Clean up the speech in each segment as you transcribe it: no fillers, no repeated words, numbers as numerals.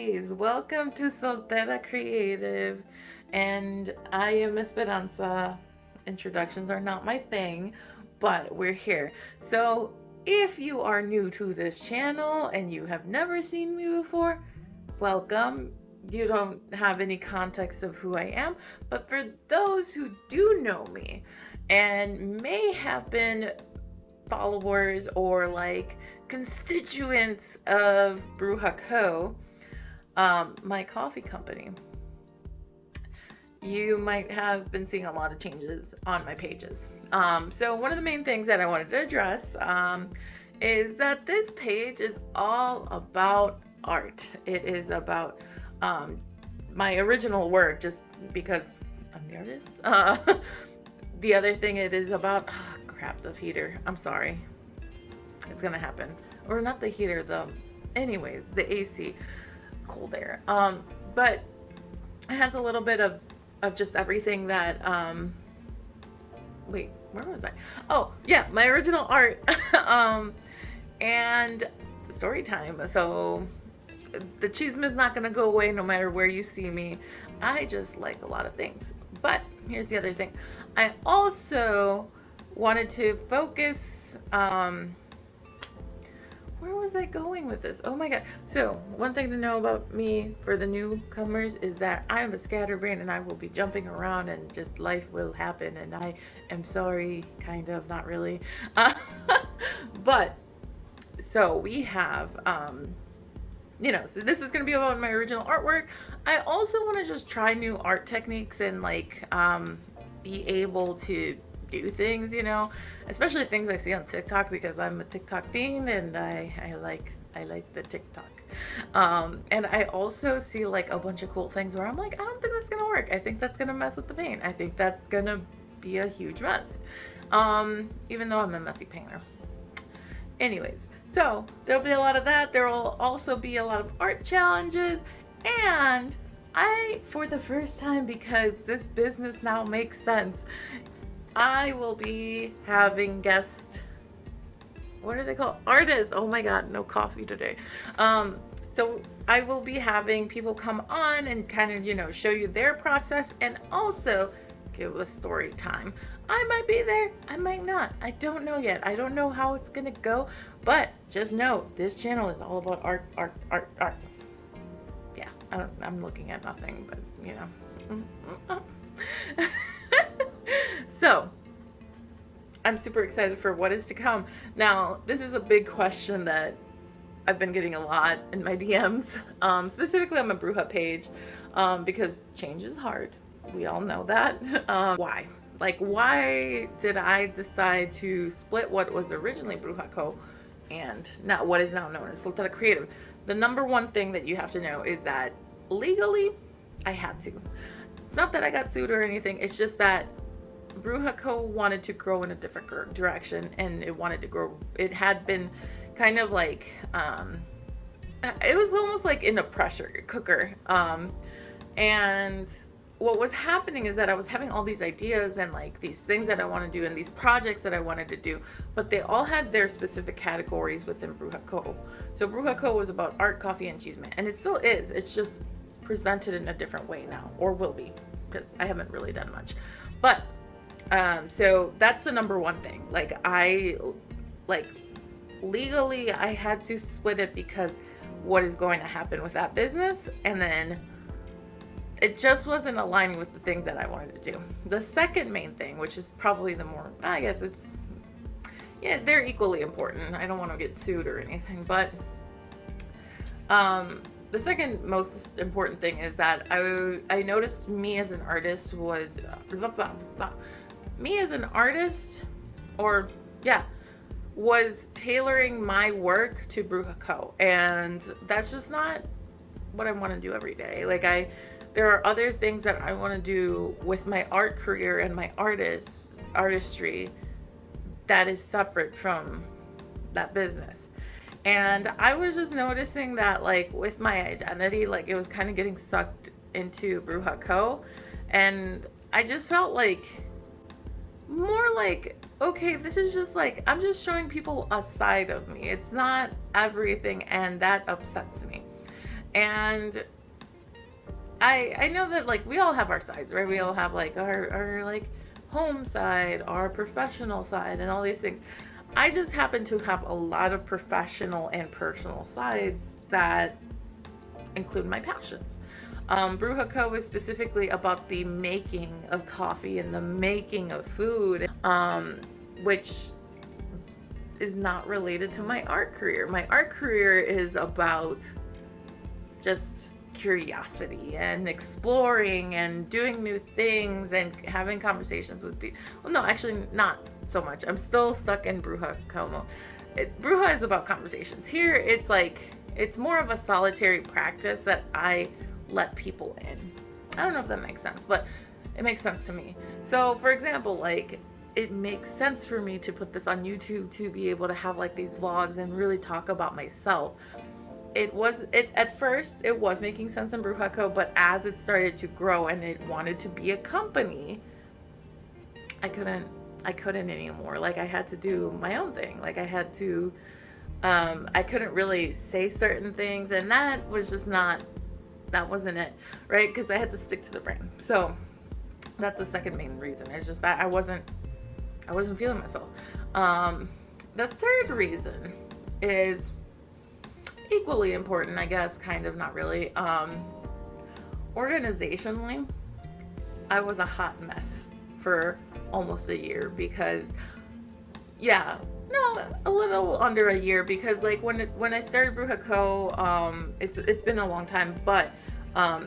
ladies, welcome to Soltera Creative, and I am Esperanza. Introductions are not my thing, but we're here. So if you are new to this channel and you have never seen me before, welcome. You don't have any context of who I am, but for those who do know me and may have been followers or like constituents of Bruja Co., my coffee company, you might have been seeing a lot of changes on my pages. So one of the main things that I wanted to address is that this page is all about art. It is about my original work, just because I'm the artist. The other thing it is about, crap, the heater. I'm sorry. It's gonna happen. Or not the heater, anyways, the AC, cold air. But it has a little bit of just everything that, wait, where was I? Oh, yeah, my original art, and story time. So the chisme is not gonna go away no matter where you see me. I just like a lot of things. But here's the other thing. I also wanted to focus, where was I going with this? Oh my god. So one thing to know about me for the newcomers is that I am a scatterbrain and I will be jumping around and just life will happen, and I am sorry, kind of, not really. But so we have, so this is going to be about my original artwork. I also want to just try new art techniques and like be able to do things, especially things I see on TikTok, because I'm a TikTok fiend and I like the TikTok. And I also see like a bunch of cool things where I'm like, I don't think that's gonna work. I think that's gonna mess with the paint. I think that's gonna be a huge mess. Even though I'm a messy painter. Anyways, so there'll be a lot of that. There will also be a lot of art challenges, and for the first time, because this business now makes sense, I will be having guest, what are they called? Artists. Oh my god, no coffee today. So I will be having people come on and kind of, show you their process and also give a story time. I might be there, I might not. I don't know yet. I don't know how it's gonna go, but just know this channel is all about art. Yeah, I'm looking at nothing, but So, I'm super excited for what is to come. Now, this is a big question that I've been getting a lot in my DMs, specifically on my Bruja page, because change is hard. We all know that. Why? Like, why did I decide to split what was originally Bruja Co. and not what is now known as Soltera Creative? The number one thing that you have to know is that legally, I had to. It's not that I got sued or anything. It's just that Bruja Co. wanted to grow in a different direction, and it wanted to grow. It had been kind of like, it was almost like in a pressure cooker. And what was happening is that I was having all these ideas and like these things that I want to do and these projects that I wanted to do, but they all had their specific categories within Bruja Co. So Bruja Co. was about art, coffee, and chisme, and it still is. It's just presented in a different way now, or will be, because I haven't really done much. But so that's the number one thing. Legally I had to split it because what is going to happen with that business, and then it just wasn't aligning with the things that I wanted to do. The second main thing, which is probably the more, I guess it's, yeah, they're equally important. I don't want to get sued or anything, but the second most important thing is that I noticed me as an artist was was tailoring my work to Bruja Co. And that's just not what I want to do every day. There are other things that I want to do with my art career and my artistry that is separate from that business. And I was just noticing that with my identity, it was kind of getting sucked into Bruja Co. And I just felt more okay, this is just I'm just showing people a side of me. It's not everything, and that upsets me. And I know that like we all have our sides, right? We all have like our like home side, our professional side, and all these things. I just happen to have a lot of professional and personal sides that include my passions. Bruja Co. is specifically about the making of coffee and the making of food, which is not related to my art career. My art career is about just curiosity and exploring and doing new things and having conversations with people. Well, no, actually not so much. I'm still stuck in Bruja Co. Bruja is about conversations. Here, it's like, it's more of a solitary practice that I let people in. I don't know if that makes sense, but it makes sense to me. So, for example, like, it makes sense for me to put this on YouTube to be able to have like these vlogs and really talk about myself. At first it was making sense in Bruja Co, but as it started to grow and it wanted to be a company, I couldn't anymore. Like, I had to do my own thing. Like, I had to I couldn't really say certain things, and that wasn't it, right? Because I had to stick to the brand. So that's the second main reason. It's just that I wasn't feeling myself. The third reason is equally important, I guess, kind of, not really. Organizationally, I was a hot mess for almost a year because, a little under a year, because like when I started Bruja Co, it's been a long time, but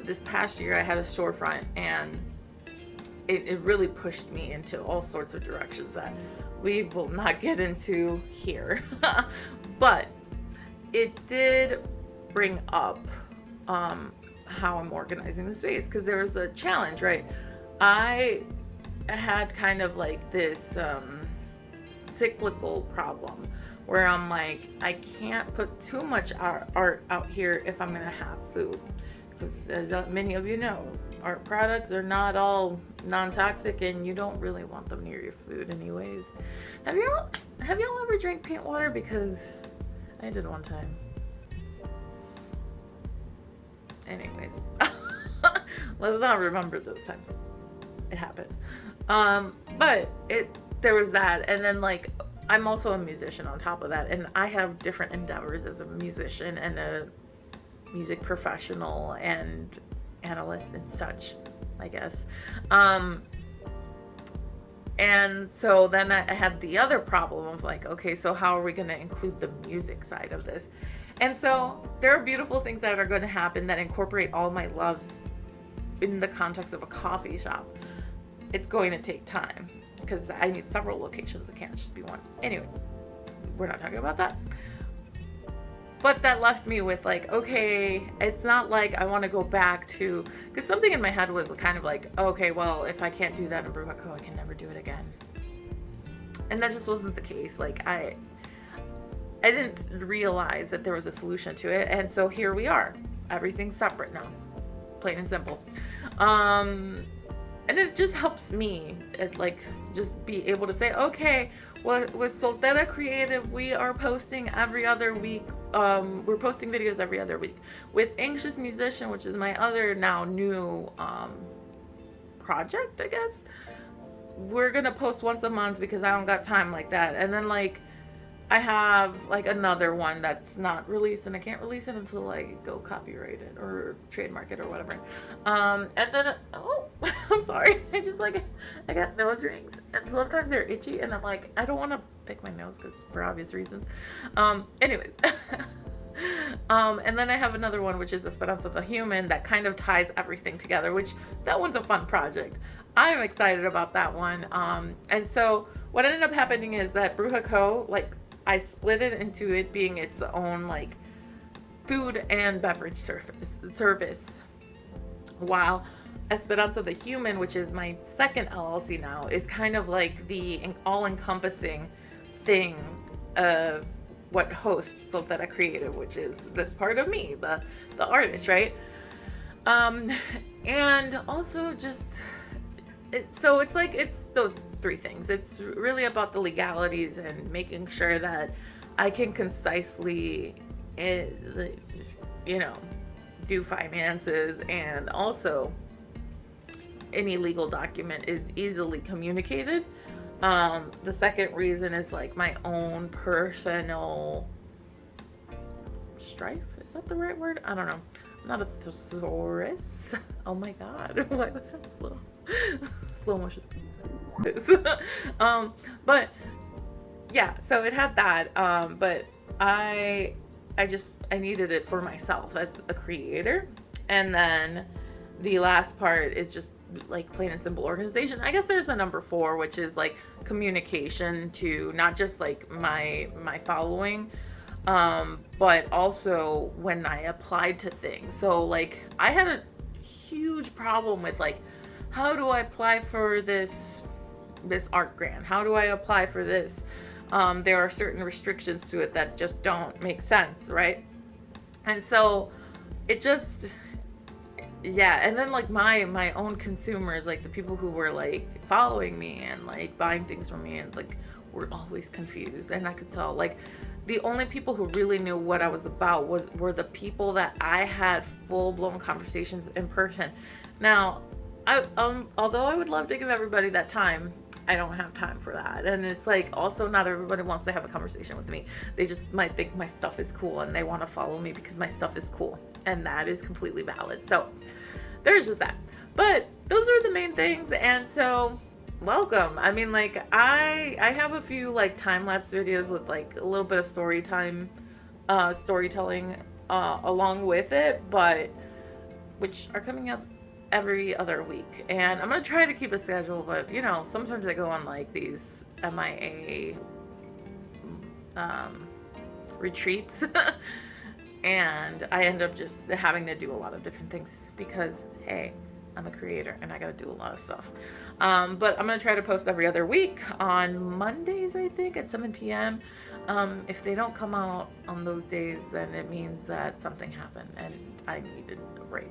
this past year I had a storefront, and it really pushed me into all sorts of directions that we will not get into here. But it did bring up how I'm organizing the space, because there was a challenge, right? I had kind of like this cyclical problem where I'm like, I can't put too much art out here if I'm gonna have food, because as many of you know, art products are not all non-toxic, and you don't really want them near your food anyways. Have y'all ever drank paint water? Because I did one time. Anyways, let's not remember those times. It happened. But there was that, and then like, I'm also a musician on top of that, and I have different endeavors as a musician and a music professional and analyst and such, I guess. And so then I had the other problem of like, okay, so how are we going to include the music side of this? And so there are beautiful things that are going to happen that incorporate all my loves in the context of a coffee shop. It's going to take time because I need several locations. It can't just be one. Anyways, we're not talking about that. But that left me with like, okay, it's not like I want to go back to, because something in my head was kind of like, okay, well, if I can't do that in Bruja Co, I can never do it again. And that just wasn't the case. Like, I didn't realize that there was a solution to it. And so here we are. Everything's separate now. Plain and simple. And it just helps me, just be able to say, okay, well, with Soltera Creative, we are posting every other week. We're posting videos every other week. With Anxious Musician, which is my other now new project, I guess, we're gonna post once a month because I don't got time like that. And then like, I have like another one that's not released, and I can't release it until I go copyright it or trademark it or whatever. And then, oh, I'm sorry. I got nose rings, and sometimes they're itchy, and I'm like, I don't want to pick my nose because for obvious reasons. Anyways. And then I have another one, which is Esperanza the Human, that kind of ties everything together, which that one's a fun project. I'm excited about that one. And so what ended up happening is that Bruja Co, like, I split it into it being its own like food and beverage service, while Esperanza the Human, which is my second LLC now, is kind of like the all-encompassing thing of what hosts Soltera Creative, which is this part of me, the artist, right? And also just it's those three things. It's really about the legalities and making sure that I can concisely, do finances, and also any legal document is easily communicated. The second reason is like my own personal strife. Is that the right word? I don't know. I'm not a thesaurus. Oh my god. Why was that slow? Slow motion. But yeah, so it had that. But I needed it for myself as a creator. And then the last part is just like plain and simple organization. I guess there's a number 4, which is like communication to not just like my following, but also when I applied to things. So like I had a huge problem with like, how do I apply for this art grant? How do I apply for this? There are certain restrictions to it that just don't make sense, right? And so it just, yeah. And then like my own consumers, like the people who were like following me and like buying things from me, and like were always confused. And I could tell like the only people who really knew what I was about were the people that I had full-blown conversations in person. Now, although I would love to give everybody that time, I don't have time for that. And it's like also not everybody wants to have a conversation with me. They just might think my stuff is cool and they want to follow me because my stuff is cool, and that is completely valid. So there's just that. But those are the main things. And so welcome. I mean, like I have a few like time-lapse videos with like a little bit of storytelling along with it, but which are coming up every other week. And I'm gonna try to keep a schedule, but you know, sometimes I go on like these MIA retreats and I end up just having to do a lot of different things because hey, I'm a creator and I gotta do a lot of stuff. But I'm gonna try to post every other week on Mondays, I think, at 7 p.m. If they don't come out on those days, then it means that something happened and I needed a break.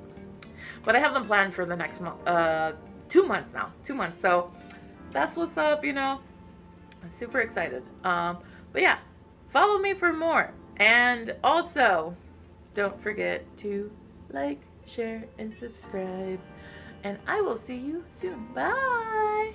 But I have them planned for the next month, 2 months now, 2 months. So that's what's up, you know. I'm super excited. But yeah, follow me for more. And also, don't forget to like, share, and subscribe. And I will see you soon. Bye.